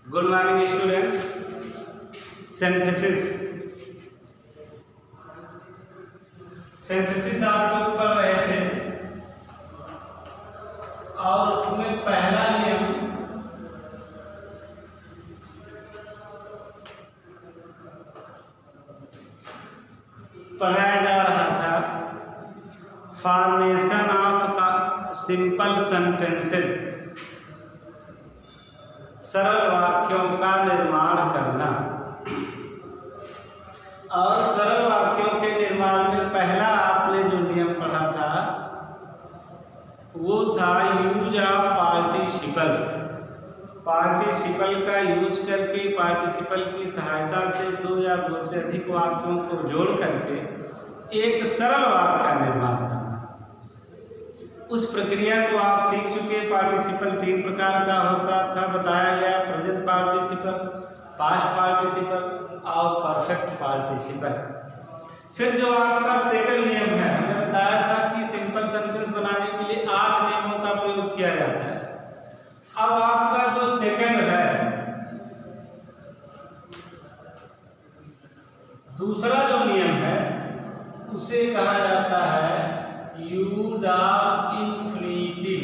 Good morning students. Synthesis आप लोग पढ़ रहे थे और उसमें पहला नियम पढ़ाया जा रहा था, फॉर्मेशन ऑफ सिंपल सेंटेंसेस, सरल वाक्यों का निर्माण करना। और सरल वाक्यों के निर्माण में पहला आपने जो नियम पढ़ा था वो था यूज ऑफ पार्टिसिपल। पार्टिसिपल का यूज करके, पार्टिसिपल की सहायता से दो या दो से अधिक वाक्यों को जोड़ करके एक सरल वाक्य का निर्माण करना। उस प्रक्रिया को आप सीख चुके। पार्टिसिपल तीन प्रकार का होता था, बताया गया, प्रेजेंट पार्टिसिपल, पास्ट पार्टिसिपल और परफेक्ट पार्टिसिपल। फिर जो आपका सेकंड नियम है, हमने बताया था कि सिंपल सेंटेंस बनाने के लिए 8 नियमों का प्रयोग किया जाता है। अब आपका जो सेकंड है, दूसरा जो नियम है उसे कहा जाता है use of infinitive.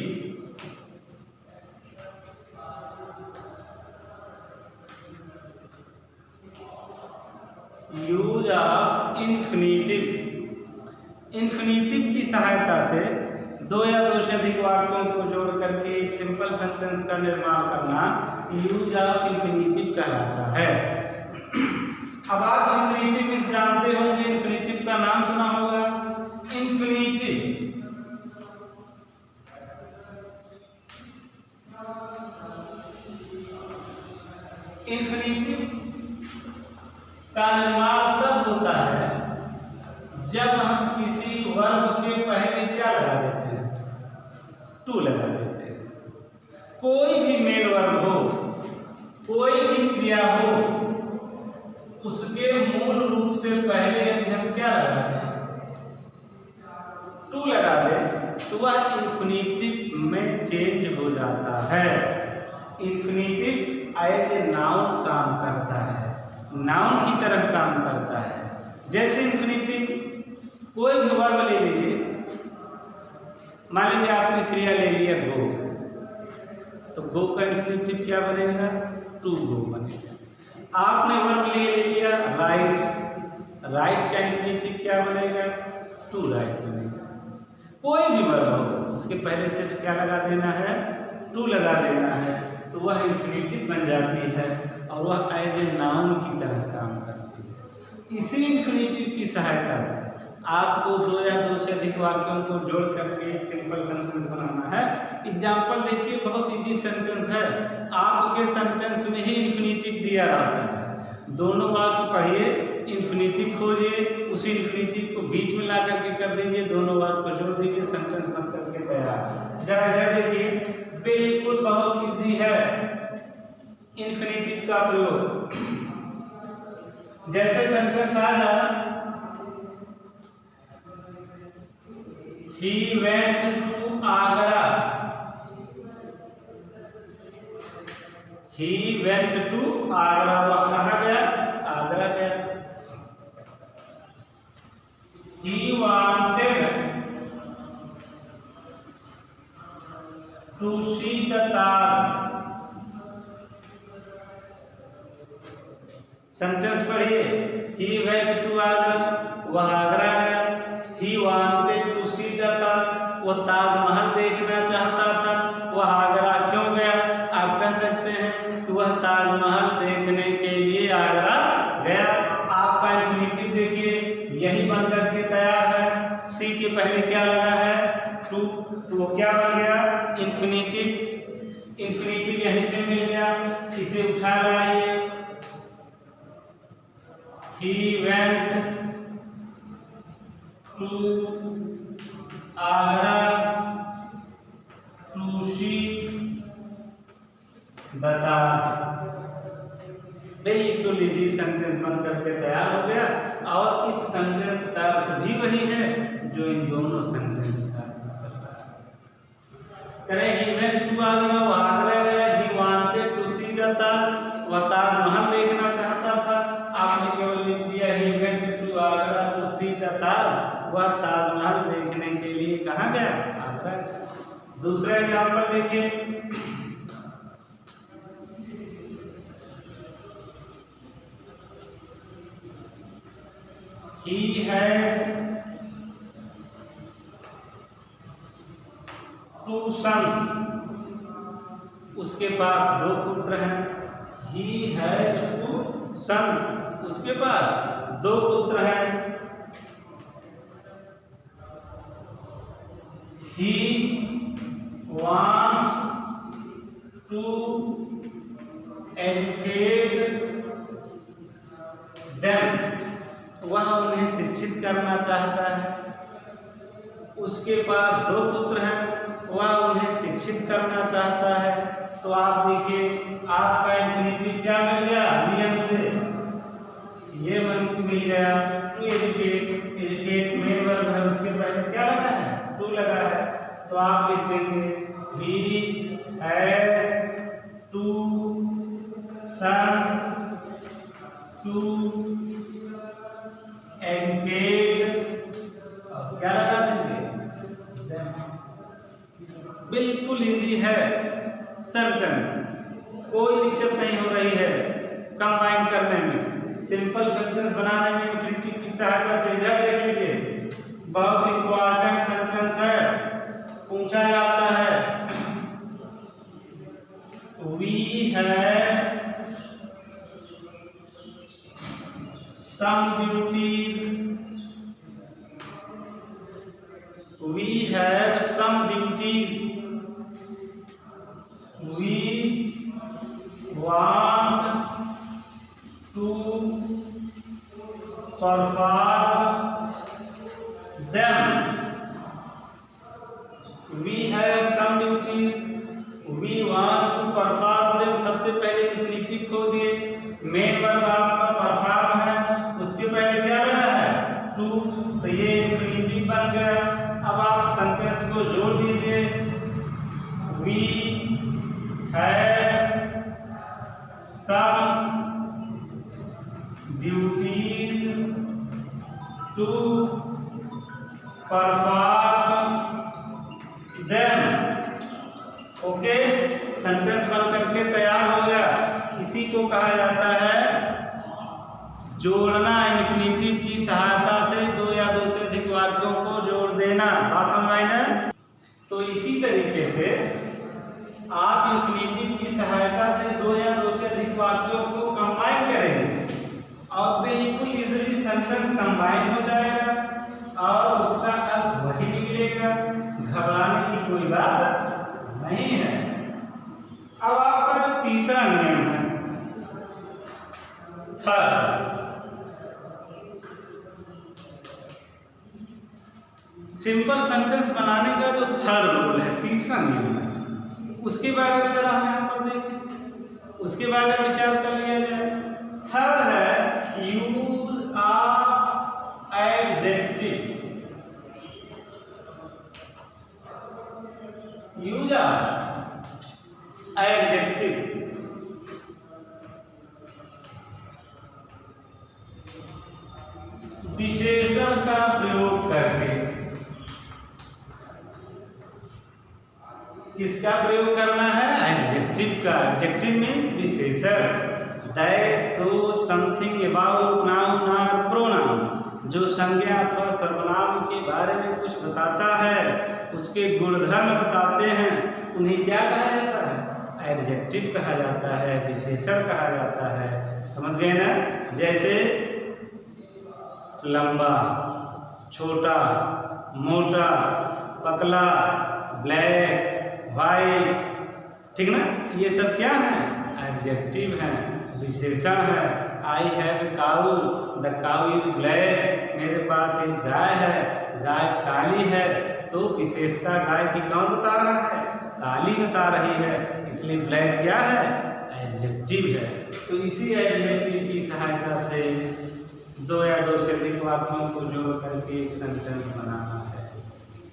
Use of infinitive. Infinitive की सहायता से दो या दो से अधिक वाक्यों को जोड़ करके एक सिंपल सेंटेंस का निर्माण करना यूज ऑफ इंफिनिटिव कहलाता है। अब आप इंफिनिटिव जानते होंगे, इंफिनिटिव का नाम सुना होगा। इंफिनिटिव का निर्माण तब होता है जब हम किसी वर्ब के पहले क्या लगा देते हैं? टू लगा देते हैं। कोई भी मेन वर्ब हो, कोई भी क्रिया हो, उसके मूल रूप से पहले यदि हम क्या लगाते हैं? टू लगा दें तो वह इंफिनिटिव में चेंज हो जाता है। इंफिनिटिव एज ए नाउन काम करता है, नाउन की तरह काम करता है। जैसे इंफिनिटिव, कोई भी वर्ब ले लीजिए, मान लीजिए आपने क्रिया ले लिया गो, तो गो का इंफिनिटिव क्या बनेगा? टू गो बनेगा। आपने वर्ब ले लिया राइट, राइट का इंफिनिटिव क्या बनेगा? टू राइट बनेगा। कोई भी वर्ब हो उसके पहले सिर्फ क्या लगा देना है? टू लगा देना है, तो वह इंफिनिटिव बन जाती है और वह एज ए नाउन की तरह काम करती है। इसी इंफिनिटिव की सहायता से आपको दो या दो से अधिक वाक्यों को जोड़ करके एक सिंपल सेंटेंस बनाना है। एग्जाम्पल देखिए, बहुत इजी सेंटेंस है। आपके सेंटेंस में ही इंफिनिटिव दिया रहता है, दोनों वाक्य पढ़िए, इंफिनिटिव खोजिए, उसी इंफिनिटिव को बीच में ला करके कर दीजिए, दोनों वाक्य को जोड़ दीजिए, सेंटेंस बन करके तैयार। जरा इधर देखिए, बिल्कुल बहुत इजी है इंफिनिटिव का प्रयोग। जैसे सेंटेंस आ जाए, He went to Agra. He went to Agra. वह कहाँ गया? आगरा गया। He wanted to see the Taj. Sentence पढ़िए, He went to Agra, वह आगरा गया। He wanted to see the Taj, वो ताजमहल देखना चाहता था, वह आगरा क्यों गया? आप कह सकते हैं कि वह ताजमहल देखने के लिए आगरा गया। आपका इंफिनिटिव देखिए, यही बन करके तैयार है। सी के पहले क्या लगा है? टू, तो वो क्या बन गया? इंफिनिटिव। इंफिनिटिव यहीं से मिल गया, इसे उठा लाइए। He went to Agra to see the Taj। बिल्कुल इजी सेंटेंस बन करके तैयार हो गया। और इस सेंटेंस का अर्थ भी वही है जो इन दोनों सेंटेंस का करें। He went to Agra, वो आगरा गया। He wanted to see the Taj, वह ताजमहल देखना चाहता था। आपने केवल लिख दिया ही went to Agra to see the Taj. वह ताजमहल देखने के लिए कहाँ गया? आगरा। दूसरा एग्जाम्पल देखिए, He had two sons. उसके पास दो पुत्र हैं। He had two sons. उसके पास दो पुत्र हैं। He wants to educate them. वह उन्हें शिक्षित करना चाहता है। उसके पास दो पुत्र हैं, वह उन्हें शिक्षित करना चाहता है। तो आप देखिए, आपका इंफिनिटिव क्या मिल गया नियम से? ये मिल गया to educate. Educate main verb है, उसके पहले क्या लगा है? टू लगा है। तो आप लिख देंगे he had two sons to educate, और क्या लगा देंगे? बिल्कुल इजी है सेंटेंस, कोई दिक्कत नहीं हो रही है कंबाइन करने में, सिंपल सेंटेंस बनाने में इंफिनिटिव की सहायता से। इधर देख लीजिए, बहुत इंपॉर्टेंट सेंटेंस है, पूछा जाता है। We have some duties. We have some duties. We want to perform them. We have some duties. We want to perform them. सबसे पहले इंफिनिटिव खोजिए। मेन वर्ब आपका परफॉर्म है, उसके पहले क्या लगा है? टू। तो ये इंफिनिटिव बन गया। अब आप सेंटेंस को जोड़ दीजिए। We have some duties to perform them. Okay, sentence बन करके तैयार हो गया। इसी को कहा जाता है जोड़ना, इंफिनिटिव की सहायता से दो या दो से अधिक वाक्यों को जोड़ देना। बात समझ आई ना? तो इसी तरीके से आप इंफिनिटिव की सहायता से दो या दो से अधिक वाक्यों को कंबाइन करेंगे और बिल्कुल इजीली सेंटेंस कंबाइन हो जाएगा और उसका अर्थ वही निकलेगा। घबराने की कोई बात नहीं है। अब आपका जो तीसरा नियम है, थर्ड, सिंपल सेंटेंस बनाने का जो थर्ड रूल है, तीसरा नियम है, उसके बारे में जरा हम यहाँ पर देखें, उसके बारे में विचार कर लिया जाए। थर्ड है use of adjective. Use of adjective, विशेषण का प्रयोग करके। किसका प्रयोग करना है? एडजेक्टिव का। एडजेक्टिव मीन्स विशेषण। That shows something about noun और प्रोनाउन, जो संज्ञा अथवा सर्वनाम के बारे में कुछ बताता है, उसके गुणधर्म बताते हैं, उन्हें क्या कहा जाता है? एडजेक्टिव कहा जाता है, विशेषण कहा जाता है। समझ गए ना? जैसे लंबा, छोटा, मोटा, पतला, ब्लैक, वाइट, ठीक ना? ये सब क्या है? एडजेक्टिव है, विशेषण है। I have a cow, the cow is black. मेरे पास एक गाय है, गाय काली है। तो विशेषता गाय की कौन बता रहा है? काली बता रही है, इसलिए ब्लैक क्या है? एडजेक्टिव है। तो इसी एडजेक्टिव की सहायता से दो या दो से अधिक वाक्यों को जोड़ करके एक सेंटेंस बनाना है।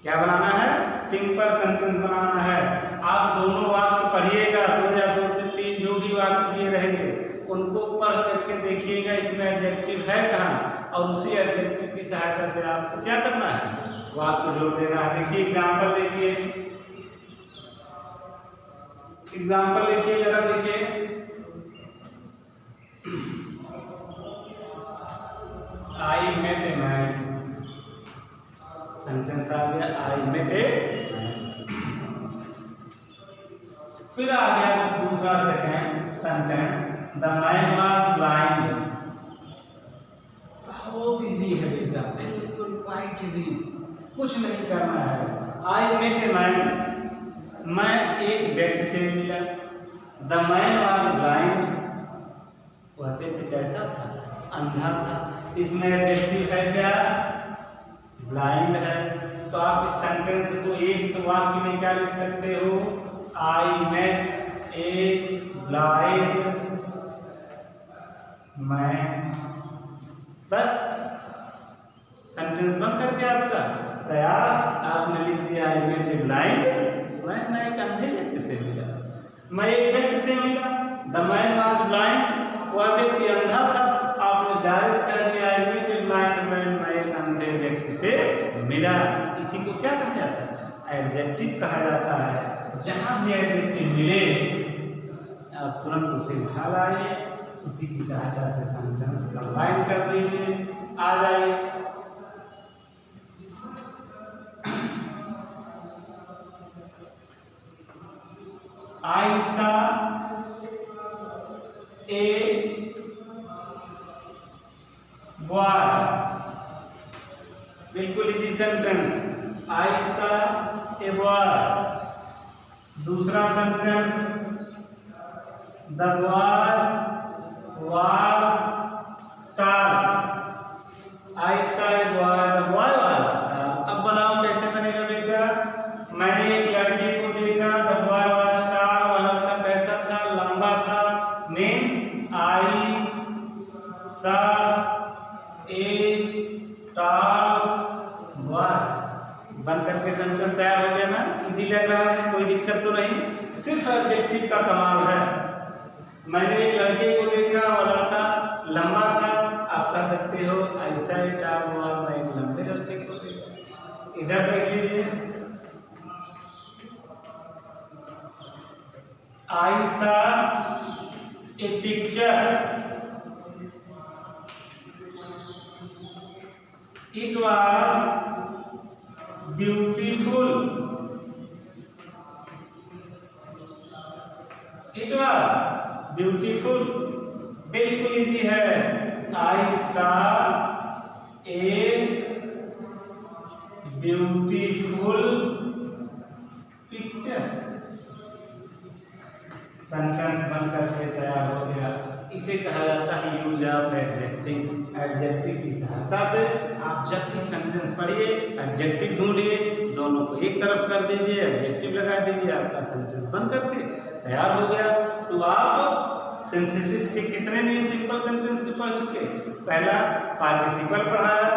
क्या बनाना है? सिंपल सेंटेंस बनाना है। आप दोनों वाक्य पढ़िएगा, दो या दो से तीन जो भी वाक्य दिए रहेंगे उनको पढ़ करके देखिएगा इसमें एडजेक्टिव है कहाँ, और उसी एडजेक्टिव की सहायता से आपको क्या करना है, वो आपको जोड़ देना है। देखिए एग्जाम्पल देखिए, एग्जाम्पल देखिए जरा, देखिए I met a man, sentence आ गया आई मेट ए मैन। फिर आ गया दूसरा second sentence, the man was blind. बहुत इजी है बेटा, बिल्कुल क्वाइट इजी, कुछ नहीं करना है। आई मेट ए मैन, मैं एक व्यक्ति से मिला। द मैन वाज ब्लाइंड, वह व्यक्ति कैसा था, अंधा था। इसमें एडजेक्टिव है क्या, ब्लाइंड है। तो आप इस सेंटेंस को एक वाक्य में क्या लिख सकते हो, I met a blind man, बस सेंटेंस बन करके आपका तैयार। आपने लिख दिया I met a blind man, मैं एक अंधे व्यक्ति से मिला, मैं एक व्यक्ति से मिला। द मैन वाज ब्लाइंड, वह व्यक्ति अंधा था। आपने डायरेक्ट कह दिया I met a blind man, मैं एक अंधे व्यक्ति से मिला। इसी को क्या कहा जाता है, एडजेक्टिव कहा जाता है। जहां भी एडजेक्टिव मिले आप तुरंत उसे उठा लाइए, उसी की सहायता से सेंटेंस कंबाइन कर दीजिए, आ जाए। आई सा ए बॉय, बिल्कुल easy sentence, I saw a boy. दूसरा sentence, the boy was tall, I saw a boy, the boy was tall. अब बनाओ कैसे बनेगा बेटा, मैंने एक लड़के को देखा, द बॉय वाज टॉल, वह लड़का कैसा था, लंबा था। Means I saw a tall boy, बन करके सेंटेंस तैयार हो गया ना। इजी लग रहा है, कोई दिक्कत तो नहीं, सिर्फ एडजेक्टिव का कमाल है। मैंने एक लड़के को देखा, वह लड़का लंबा था, आप कह सकते हो ऐसा ही टॉल बॉय, मैं एक लंबे लड़के को देखा। इधर देख लीजिए, I saw a picture, it was beautiful, it was beautiful, बिल्कुल इजी है। I saw a beautiful picture, sentence बन करके तैयार हो गया। इसे कहा जाता है यूज ऑफ एडजेक्टिव। एडजेक्टिव की सहायता से आप जब भी सेंटेंस पढ़िए, एडजेक्टिव ढूंढिए, दोनों को एक तरफ कर दीजिए, एडजेक्टिव लगा दीजिए, आपका सेंटेंस बन करके तैयार हो गया। तो आप सिंथेसिस के कितने नियम सिंपल सेंटेंस के पढ़ चुके, पहला पार्टिसिपल पढ़ाया,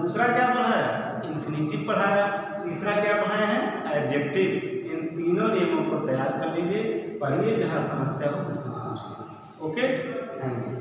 दूसरा क्या पढ़ाया, इंफिनिटिव पढ़ाया, तीसरा क्या पढ़ाए हैं, एडजेक्टिव। इन तीनों नियमों को तैयार कर लीजिए, पढ़िए, जहाँ समस्या हो उससे पूछिए। Okay, thank you.